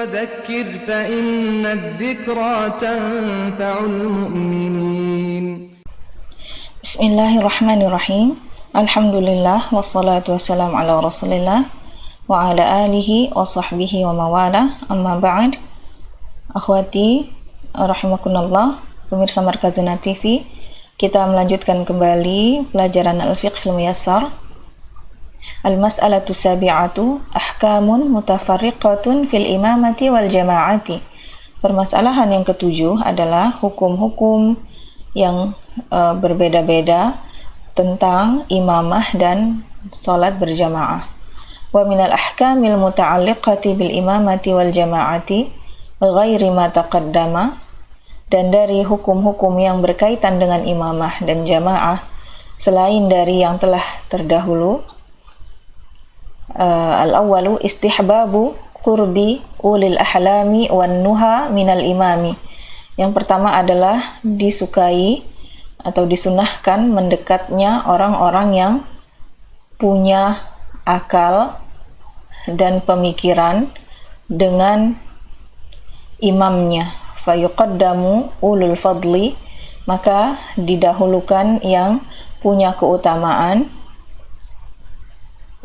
وذكر فإن الذكرى تنفع المؤمنين. بسم الله الرحمن الرحيم. الحمد لله والصلاة والسلام على رسول الله وعلى آله وصحبه ومواlah. Amma ba'd. Akhwati rahimakumullah, pemirsa Markazuna TV, kita melanjutkan kembali pelajaran Al-Fiqh Al-Muyassar. Al-mas'alatu sabi'atu ahkamun mutafarriqatun fil imamati wal jama'ati. Permasalahan yang ketujuh adalah hukum-hukum yang berbeda-beda tentang imamah dan salat berjamaah. Wa minal ahkamil muta'alliqati bil imamati wal jama'ati ghairi ma taqaddama, dan dari hukum-hukum yang berkaitan dengan imamah dan jamaah selain dari yang telah terdahulu. Al-awwalu istihbabu qurbi ulil ahlami wan nuha minal imami. Yang pertama adalah disukai atau disunahkan mendekatnya orang-orang yang punya akal dan pemikiran dengan imamnya. Fayuqaddamu ulul fadli, maka didahulukan yang punya keutamaan,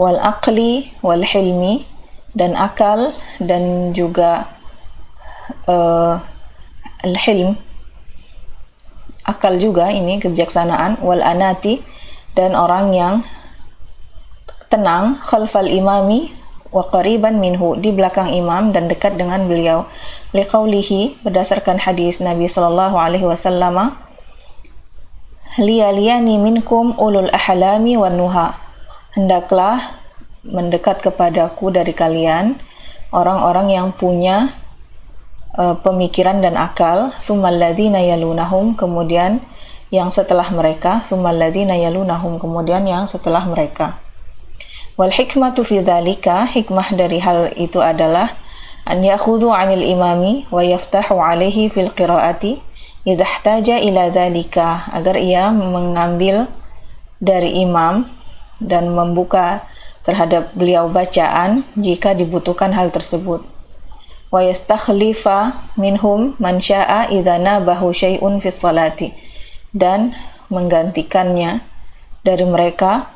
wal aqli wal hilmi, dan akal dan juga al-hilm, akal juga ini kebijaksanaan, wal anati, dan orang yang tenang, khalfal imami wa qariban minhu, di belakang imam dan dekat dengan beliau. Liqaulihi, berdasarkan hadis Nabi sallallahu alaihi wasallam, liyaliyani minkum ulul ahlami wan nuha, hendaklah mendekat kepadaku dari kalian orang-orang yang punya pemikiran dan akal, tsummal ladzina yalunahum, kemudian yang setelah mereka, tsummal ladzina yalunahum, kemudian yang setelah mereka. Wal hikmatu fi dzalika, hikmah dari hal itu adalah an ya'khudhu 'anil imami wa yaftahu 'alaihi fil qira'ati idza ihtaja ila dzalika, agar ia mengambil dari imam dan membuka terhadap beliau bacaan jika dibutuhkan hal tersebut. Wa yastakhlifa minhum man syaa idza nabahu syai'un fis salati, dan menggantikannya dari mereka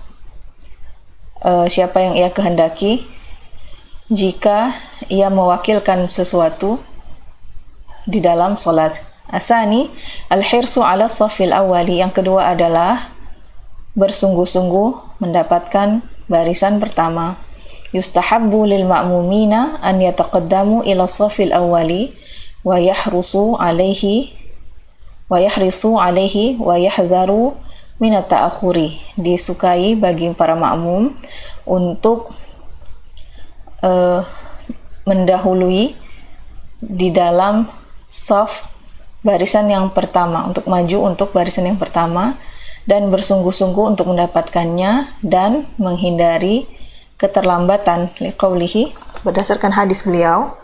siapa yang ia kehendaki jika ia mewakilkan sesuatu di dalam salat. Asani al-hirsu ala safil awali, yang kedua adalah bersungguh-sungguh mendapatkan barisan pertama. Yustahabbu lil ma'mumina an yataqaddamu ila safil awali wa yahrisu alaihi wa yahzaru min at-ta'akhuri. Disukai bagi para makmum untuk mendahului di dalam saf barisan yang pertama, untuk maju untuk barisan yang pertama, dan bersungguh-sungguh untuk mendapatkannya dan menghindari keterlambatan. Liqaulihi, berdasarkan hadis beliau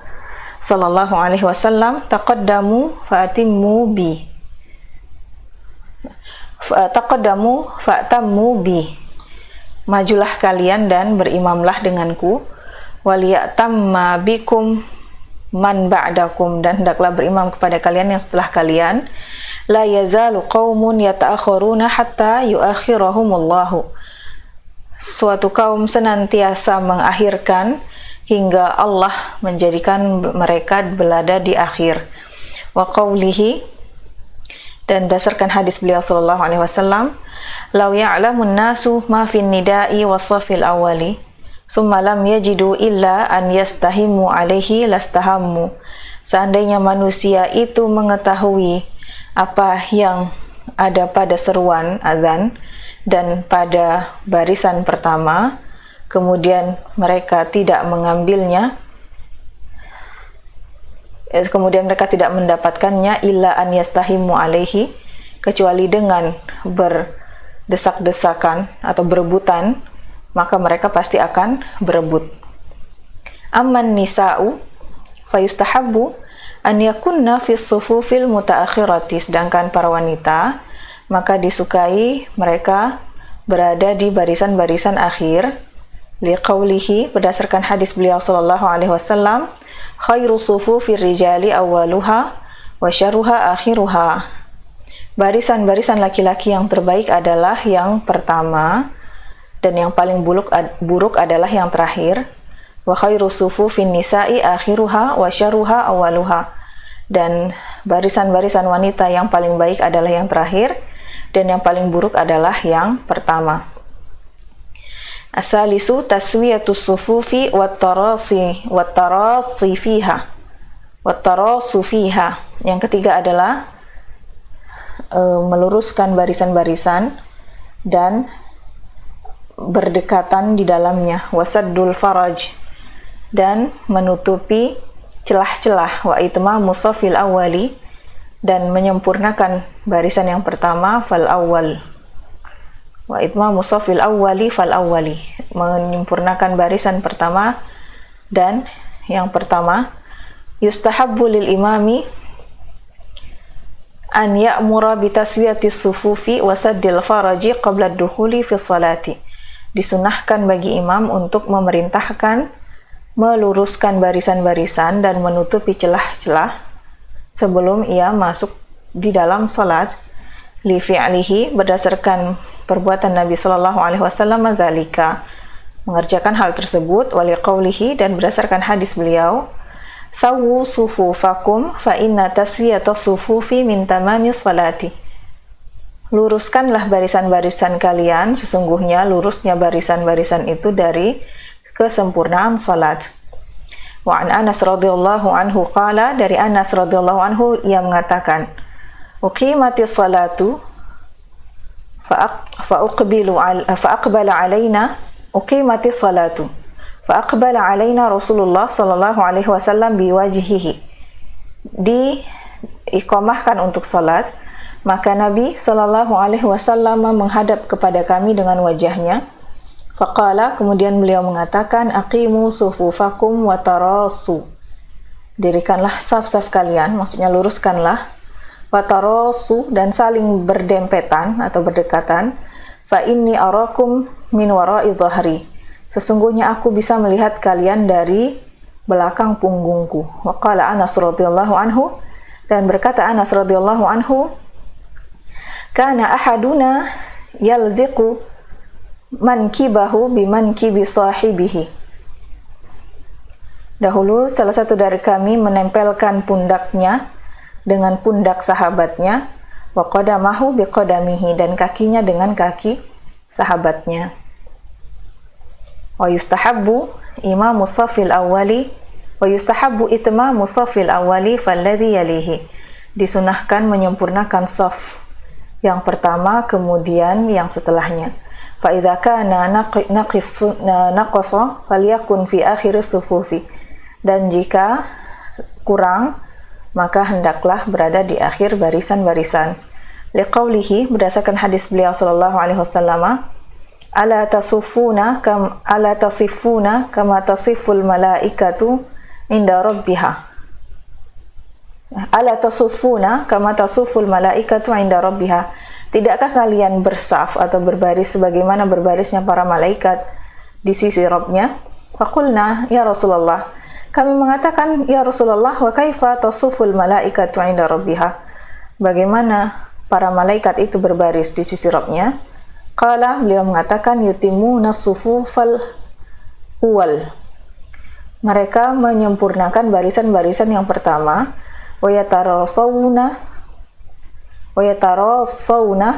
sallallahu alaihi wasallam, taqaddamu fa'tammu bi, majulah kalian dan berimamlah denganku, waliyatamma bikum man ba'dakum, dan hendaklah berimam kepada kalian yang setelah kalian. La yazalu qaumun yata'akhiruna hatta yuakhirahumullahu, suatu kaum senantiasa mengakhirkan hingga Allah menjadikan mereka berada di akhir. Wa qaulihi, dan berdasarkan hadis beliau sallallahu alaihi wasallam, law ya'lamun nasu ma fin nida'i was-safil awwali summa lam yajidu illa an yastahimu alaihi lastahammu, seandainya manusia itu mengetahui apa yang ada pada seruan azan dan pada barisan pertama, kemudian mereka tidak mengambilnya, kemudian mereka tidak mendapatkannya, illa an yastahimu alaihi, kecuali dengan berdesak-desakan atau berebutan, maka mereka pasti akan berebut. Amman nisa'u fayustahabbu an yakunna fis sufufil mutaakhirati, sedangkan para wanita maka disukai mereka berada di barisan-barisan akhir. Liqaulihi, berdasarkan hadis beliau sallallahu alaihi wasallam, khairu sufufir rijali awwaluha wa syarruha akhiruha. Barisan-barisan laki-laki yang terbaik adalah yang pertama dan yang paling buruk adalah yang terakhir. Wa khairu sufufin nisa'i akhiruha wa syarruha awwaluha. Dan barisan-barisan wanita yang paling baik adalah yang terakhir dan yang paling buruk adalah yang pertama. As-salisu taswiyatus sufufi wat-tarasi fiha. Wat-tarasu fiha. Yang ketiga adalah meluruskan barisan-barisan dan berdekatan di dalamnya. Wasaddul faraj, dan menutupi celah-celah. Wa itmamu shafil awwali, dan menyempurnakan barisan yang pertama, fal awwal. Wa itmamu shafil awwali fal awwali, menyempurnakan barisan pertama dan yang pertama. Yustahabbu lil imami an ya'mura bi taswiyatis sufufi wa saddil faraji qabla ad-dukhuli fi sholati. Disunahkan bagi imam untuk memerintahkan meluruskan barisan-barisan dan menutupi celah-celah sebelum ia masuk di dalam salat. Li fi'lihi, berdasarkan perbuatan Nabi sallallahu alaihi wasallam dzalika, mengerjakan hal tersebut. Wa liqaulihi, dan berdasarkan hadis beliau, sawu sufufakum fa inna taswiyatas sufufi min tamamis salati. Luruskanlah barisan-barisan kalian, sesungguhnya lurusnya barisan-barisan itu dari kesempurnaan salat. Wa an Anas radhiyallahu anhu qala, dari Anas radhiyallahu anhu ia mengatakan, uqimatis salatu fa aqbala alaina uqimatis salatu fa aqbala alaina Rasulullah sallallahu alaihi wasallam biwajhihi. Diiqamahkan untuk salat, maka Nabi sallallahu alaihi wasallam menghadap kepada kami dengan wajahnya. Faqala, kemudian beliau mengatakan, aqimu sufufakum wa tarasu. Dirikanlah saf-saf kalian, maksudnya luruskanlah. Wa tarasu, dan saling berdempetan atau berdekatan. Fa inni arakum min wara'i dhahri. Sesungguhnya aku bisa melihat kalian dari belakang punggungku. Wa qala Anas radhiyallahu anhu, dan berkata Anas radhiyallahu anhu, kana ahaduna yalziqu mankibahu bimankibi sahibihi. Dahulu salah satu dari kami menempelkan pundaknya dengan pundak sahabatnya, wa qadamahu biqadamihi, dan kakinya dengan kaki sahabatnya. Wa yustahabbu imamu shafil awwali wa yustahabbu itmamu shafil awwali falladhi yalihi. Disunahkan menyempurnakan shaf yang pertama kemudian yang setelahnya. Fa idza kana naqasa falyakun fi akhir sufufi. Dan jika kurang, maka hendaklah berada di akhir barisan-barisan. Liqaulihi, berdasarkan hadis beliau sallallahu alaihi wasallam, ala tasifuna kama tasiful malaikatu inda rabbiha. Ala tasufuna kama tasuful malaikatu inda rabbiha. Tidakkah kalian bersaf atau berbaris sebagaimana berbarisnya para malaikat di sisi Rabb-nya? Faqulna ya Rasulullah. Kami mengatakan, ya Rasulullah, wa kaifa tasuful malaikatu inda rabbiha. Bagaimana para malaikat itu berbaris di sisi Rabb-nya? Qala, beliau mengatakan, yutimuna sufufal awwal. Mereka menyempurnakan barisan-barisan yang pertama. Wa yatarasawna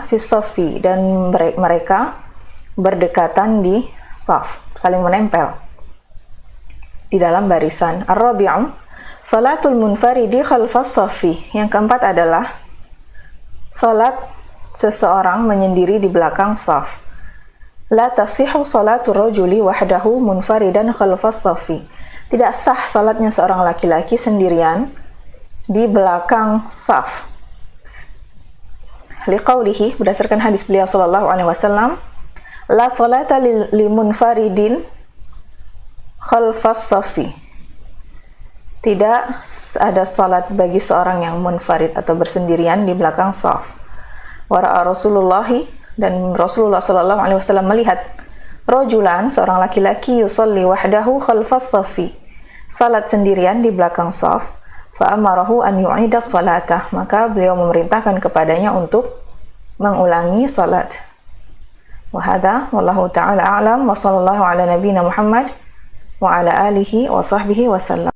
fi saffi, dan mereka berdekatan di saf, saling menempel di dalam barisan. Ar-rabi'u salatul munfaridi khalfas saffi. Yang keempat adalah salat seseorang menyendiri di belakang saf. La tasihhu salatul rajuli wahdahu munfaridan khalfas saffi. Tidak sah salatnya seorang laki-laki sendirian di belakang saf. Liqaulihi, berdasarkan hadis beliau sallallahu alaihi wasallam, la salata limunfaridin khalfas safi. Tidak ada salat bagi seorang yang munfarid atau bersendirian di belakang saf. Wara'a Rasulullahi, dan Rasulullah sallallahu alaihi wasallam melihat rajulan, seorang laki-laki, yusalli wahdahu khalfas safi, salat sendirian di belakang shaf, fa amarahu an yu'ida salatah, maka beliau memerintahkan kepadanya untuk mengulangi salat. Wa hadza wallahu ta'ala a'lam wa sallallahu ala nabiyyina Muhammad wa ala alihi wa sahbihi wa sallam.